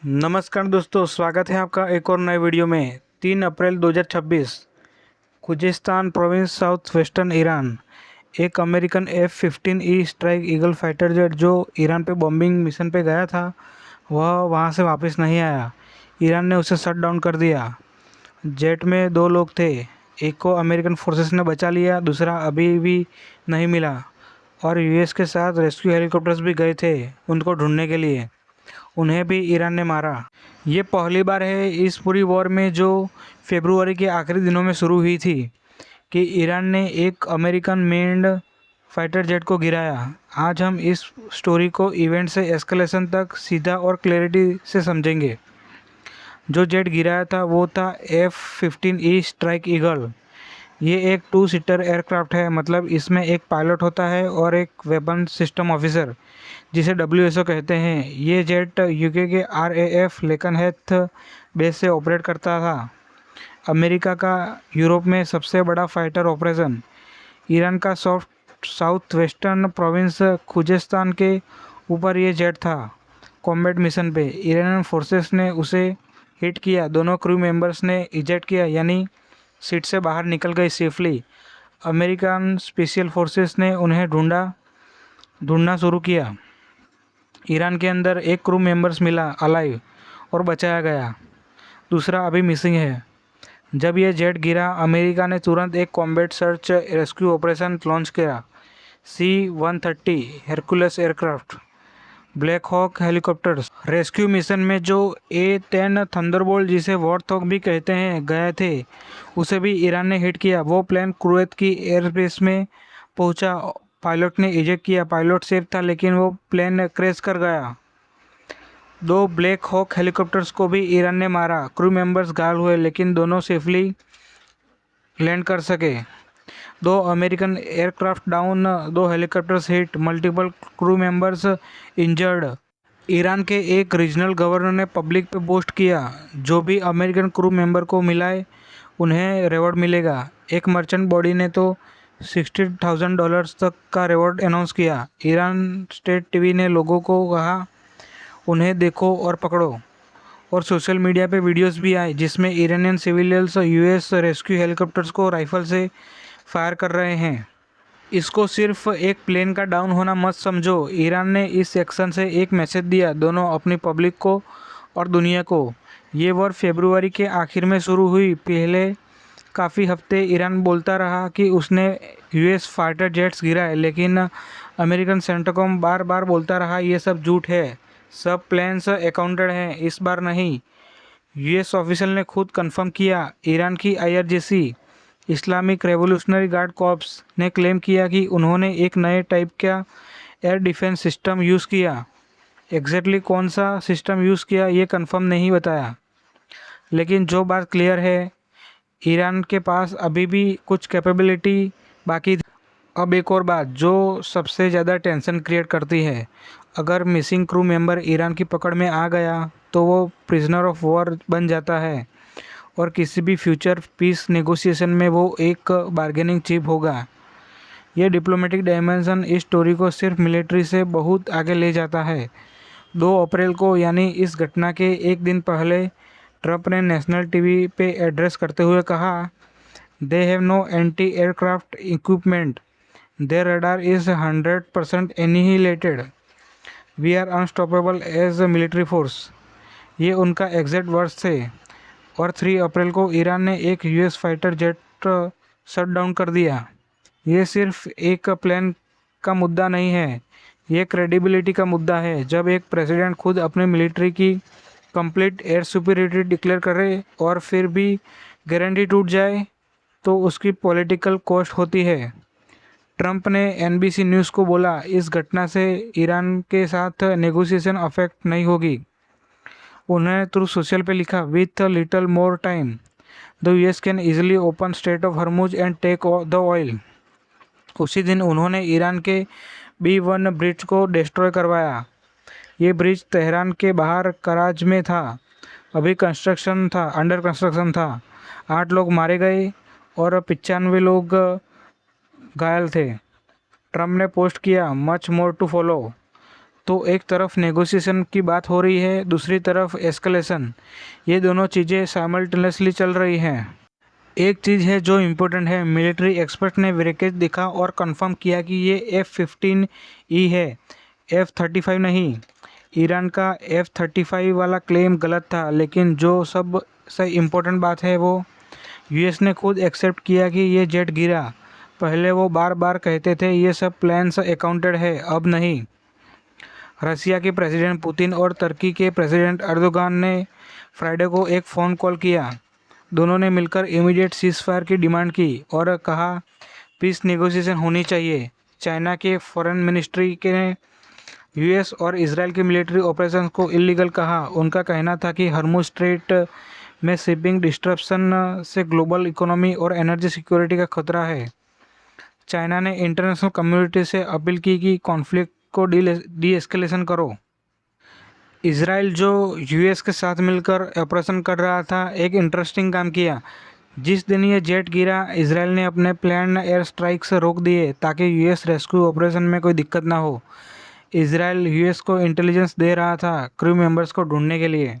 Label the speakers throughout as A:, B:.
A: नमस्कार दोस्तों, स्वागत है आपका एक और नए वीडियो में। 3 अप्रैल 2026 Khuzestan province south western Iran. एक American F-15E strike eagle fighter jet जो ईरान पे बॉम्बिंग मिशन पे गया था, वह वहां से वापस नहीं आया। ईरान ने उसे शट डाउन कर दिया। जेट में 2 लोग थे। एक को अमेरिकन फोर्सेस ने बचा लिया, दूसरा अभी भी नहीं मिला। और यूएस के साथ रेस्क्यू हेलीकॉप्टर्स भी गए थे उनको ढूंढने के लिए। उन्हें भी ईरान ने मारा। ये पहली बार है इस पूरी वॉर में, जो फरवरी के आखिरी दिनों में शुरू हुई थी, कि ईरान ने एक अमेरिकन मेन्ड फाइटर जेट को गिराया। आज हम इस स्टोरी को इवेंट से एस्केलेशन तक सीधा और क्लैरिटी से समझेंगे। जो जेट गिराया था वो था F-15E स्ट्राइक ईगल। ये एक 2 सीटर एयरक्राफ्ट है, मतलब इसमें एक पायलट होता है और एक वेपन सिस्टम ऑफिसर, जिसे WSO कहते हैं। ये जेट यूके के RAF लेकनहेथ बेस से ऑपरेट करता था। अमेरिका का यूरोप में सबसे बड़ा फाइटर ऑपरेशन। ईरान का साउथ वेस्टर्न प्रोविंस खुजेस्तान के ऊपर ये जेट था कॉम्बैट मिशन पे। ईरानियन फोर्सेस ने उसे हिट किया। दोनों क्रू मेंबर्स ने इजेक्ट किया, यानी सीट से बाहर निकल गए सेफली। अमेरिकन स्पेशल फोर्सेस ने उन्हें ढूंढना शुरू किया। ईरान के अंदर एक क्रू मेंबर्स मिला अलाइव और बचाया गया, दूसरा अभी मिसिंग है। जब यह जेट गिरा, अमेरिका ने तुरंत एक combat search rescue operation launch किया। C-130 Hercules aircraft, black hawk helicopters rescue mission में जो A-10 थंडरबोल्ट, जिसे वॉरथॉग भी कहते हैं, गए थे, उसे भी ईरान ने हिट किया। वो प्लेन कुवैत की एयरबेस में पहुंचा। पायलट ने इजेक्ट किया। पायलट सेफ था, लेकिन वो प्लेन क्रैश कर गया। 2 ब्लैक हॉक हेलीकॉप्टर्स को भी ईरान ने मारा। क्रू मेंबर्स घायल हुए, लेकिन दोनों सेफली लैंड कर सके। 2 American aircraft down, 2 helicopters hit, multiple crew members injured. Iran के एक रीजनल गवर्नर ने पब्लिक पे पोस्ट किया, जो भी अमेरिकन क्रू मेंबर को मिलाए उन्हें रिवॉर्ड मिलेगा। एक मर्चेंट बॉडी ने तो $60,000 तक का रिवॉर्ड अनाउंस किया। ईरान स्टेट टीवी ने लोगों को कहा, उन्हें देखो और पकड़ो। और सोशल मीडिया पे वीडियोस भी आए जिसमें Iranian civilians US rescue helicopters को राइफल से फायर कर रहे हैं। इसको सिर्फ एक प्लेन का डाउन होना मत समझो। ईरान ने इस एक्शन से एक मैसेज दिया, दोनों अपनी पब्लिक को और दुनिया को। ये वॉर फरवरी के आखिर में शुरू हुई। पहले काफ़ी हफ्ते ईरान बोलता रहा कि उसने यूएस फाइटर जेट्स गिराए, लेकिन अमेरिकन सेंट्रकॉम बार बार बोलता रहा ये सब झूठ है, सब प्लेन्स अकाउंटेड हैं। इस बार नहीं, यूएस ऑफिशियल ने खुद कंफर्म किया। ईरान की IRGC, Islamic revolutionary guard corps, ने क्लेम किया कि उन्होंने एक नए टाइप का एयर डिफेंस सिस्टम यूज़ किया। एग्जैक्टली कौन सा सिस्टम यूज़ किया ये कंफर्म नहीं बताया, लेकिन जो बात क्लियर है, ईरान के पास अभी भी कुछ कैपेबिलिटी बाकी थी। अब एक और बात जो सबसे ज़्यादा टेंशन क्रिएट करती है, अगर मिसिंग क्रू मेंबर ईरान की पकड़ में आ गया तो वो प्रिजनर ऑफ वॉर बन जाता है, और किसी भी फ्यूचर पीस नेगोशिएशन में वो एक बार्गेनिंग चिप होगा। ये डिप्लोमेटिक डायमेंशन इस स्टोरी को सिर्फ मिलिट्री से बहुत आगे ले जाता है। 2 अप्रैल को, यानी इस घटना के एक दिन पहले, ट्रंप ने नेशनल टीवी पे एड्रेस करते हुए कहा, they have no anti aircraft equipment, their radar is 100% annihilated, we are unstoppable as a military force. ये उनका एग्जैक्ट वर्ड्स थे। और 3 अप्रैल को ईरान ने एक US fighter jet shut down कर दिया। ये सिर्फ एक प्लान का मुद्दा नहीं है, ये क्रेडिबिलिटी का मुद्दा है। जब एक प्रेसिडेंट खुद अपने मिलिट्री की कंप्लीट एयर सुपीरियरिटी डिक्लेयर करे और फिर भी गारंटी टूट जाए, तो उसकी पॉलिटिकल कॉस्ट होती है। ट्रंप ने NBC न्यूज़ को बोला, इस घटना से ईरान के साथ नेगोशिएशन अफेक्ट नहीं होगी। उन्होंने थ्रू सोशल पे लिखा, with a little more time the US can easily open strait of Hormuz and take the oil. उसी दिन उन्होंने ईरान के B-1 ब्रिज को डिस्ट्रॉय करवाया। ये ब्रिज तेहरान के बाहर कराज में था, अभी अंडर कंस्ट्रक्शन था। 8 लोग मारे गए और 95 लोग घायल थे। ट्रंप ने पोस्ट किया, मच मोर टू फॉलो। तो एक तरफ नेगोशिएशन की बात हो रही है, दूसरी तरफ एस्केलेशन। ये दोनों चीज़ें साइमल्टेनियसली चल रही हैं। एक चीज़ है जो इम्पोर्टेंट है, मिलिट्री एक्सपर्ट ने ब्रेकेज दिखा और कंफर्म किया कि ये F-15E है, F-35 नहीं। ईरान का F-35 वाला क्लेम गलत था, लेकिन जो सबसे इम्पोर्टेंट बात है वो यूएस ने खुद एक्सेप्ट किया कि ये जेट गिरा। पहले वो बार बार कहते थे ये सब प्लान्स अकाउंटेड है, अब नहीं। रसिया के प्रेसिडेंट पुतिन और तुर्की के प्रेसिडेंट अर्दोगान ने फ्राइडे को एक फ़ोन कॉल किया। दोनों ने मिलकर इमीडिएट सीज फायर की डिमांड की और कहा पीस नेगोशिएशन होनी चाहिए। चाइना के फॉरेन मिनिस्ट्री के ने यूएस और इसराइल के मिलिट्री ऑपरेशंस को इलीगल कहा। उनका कहना था कि हर्मुज स्ट्रेट में शिपिंग डिस्ट्रप्शन से ग्लोबल इकोनॉमी और एनर्जी सिक्योरिटी का खतरा है। चाइना ने इंटरनेशनल कम्युनिटी से अपील की कि कॉन्फ्लिक्ट को डी एस्केलेशन करो। इसराइल जो यूएस के साथ मिलकर ऑपरेशन कर रहा था, एक इंटरेस्टिंग काम किया। जिस दिन ये जेट गिरा, इसराइल ने अपने प्लान एयर स्ट्राइक्स रोक दिए ताकि यूएस रेस्क्यू ऑपरेशन में कोई दिक्कत ना हो। इसराइल यूएस को इंटेलिजेंस दे रहा था क्रू मेंबर्स को ढूंढने के लिए।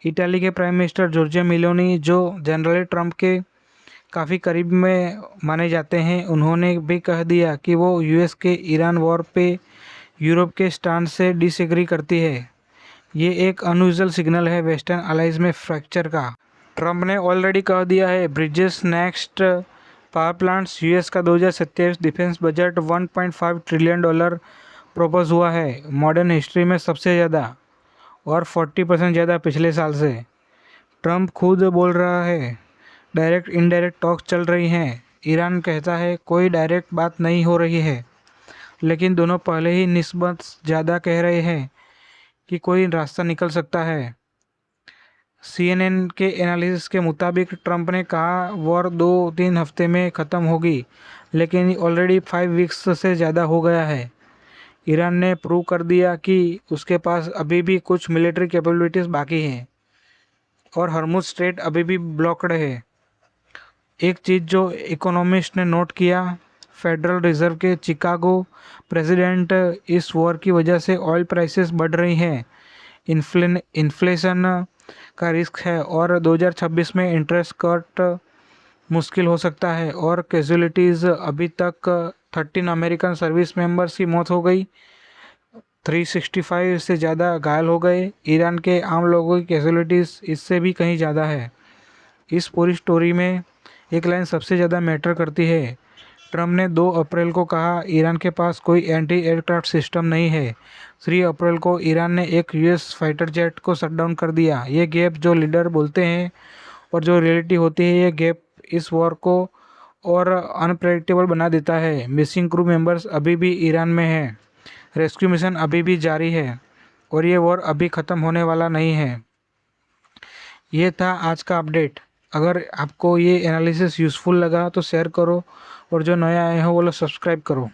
A: इटाली के प्राइम मिनिस्टर जॉर्जिया मेलोनी, जो जनरल ट्रंप के काफ़ी करीब में माने जाते हैं, उन्होंने भी कह दिया कि वो यूएस के ईरान वॉर पे यूरोप के स्टैंड से डिसएग्री करती है। ये एक अनयूजुअल सिग्नल है वेस्टर्न अलाइज में फ्रैक्चर का। ट्रंप ने ऑलरेडी कह दिया है bridges next power plants. US का 2027 डिफेंस बजट $1.5 ट्रिलियन प्रपोज हुआ है, मॉडर्न हिस्ट्री में सबसे ज़्यादा, और 40% ज़्यादा पिछले साल से। ट्रंप खुद बोल रहा है डायरेक्ट इनडायरेक्ट टॉक चल रही हैं। ईरान कहता है कोई डायरेक्ट बात नहीं हो रही है, लेकिन दोनों पहले ही निस्बत ज़्यादा कह रहे हैं कि कोई रास्ता निकल सकता है। CNN के एनालिसिस के मुताबिक ट्रंप ने कहा वॉर 2-3 हफ्ते में ख़त्म होगी, लेकिन ऑलरेडी 5 वीक्स से ज़्यादा हो गया है। ईरान ने प्रूव कर दिया कि उसके पास अभी भी कुछ मिलिट्री कैपेबिलिटीज़ बाकी हैं और हर्मुज स्ट्रेट अभी भी ब्लॉक्ड है। एक चीज़ जो इकोनॉमिस्ट ने नोट किया, फेडरल रिजर्व के चिकागो प्रेसिडेंट, इस वॉर की वजह से ऑयल प्राइसेस बढ़ रही हैं, इन्फ्लेशन का रिस्क है और 2026 में इंटरेस्ट कट मुश्किल हो सकता है, और कैजुअलिटीज़ अभी तक 13 अमेरिकन सर्विस मेंबर्स की मौत हो गई, 365 से ज़्यादा घायल हो गए। ईरान के आम लोगों की कैजुअलिटीज़ इससे भी कहीं ज़्यादा है। इस पूरी स्टोरी में एक लाइन सबसे ज़्यादा मैटर करती है। ट्रंप ने 2 अप्रैल को कहा ईरान के पास कोई एंटी एयरक्राफ्ट सिस्टम नहीं है। 3 अप्रैल को ईरान ने एक यूएस फाइटर जेट को शट डाउन कर दिया। ये गैप जो लीडर बोलते हैं और जो रियलिटी होती है, ये गैप इस वॉर को और अनप्रेडिक्टेबल बना देता है। मिसिंग क्रू मेंबर्स अभी भी ईरान में हैं, रेस्क्यू मिशन अभी भी जारी है और ये वॉर अभी ख़त्म होने वाला नहीं है। ये था आज का अपडेट। अगर आपको ये एनालिसिस यूज़फुल लगा तो शेयर करो और जो नया आए हो वो लोग सब्सक्राइब करो।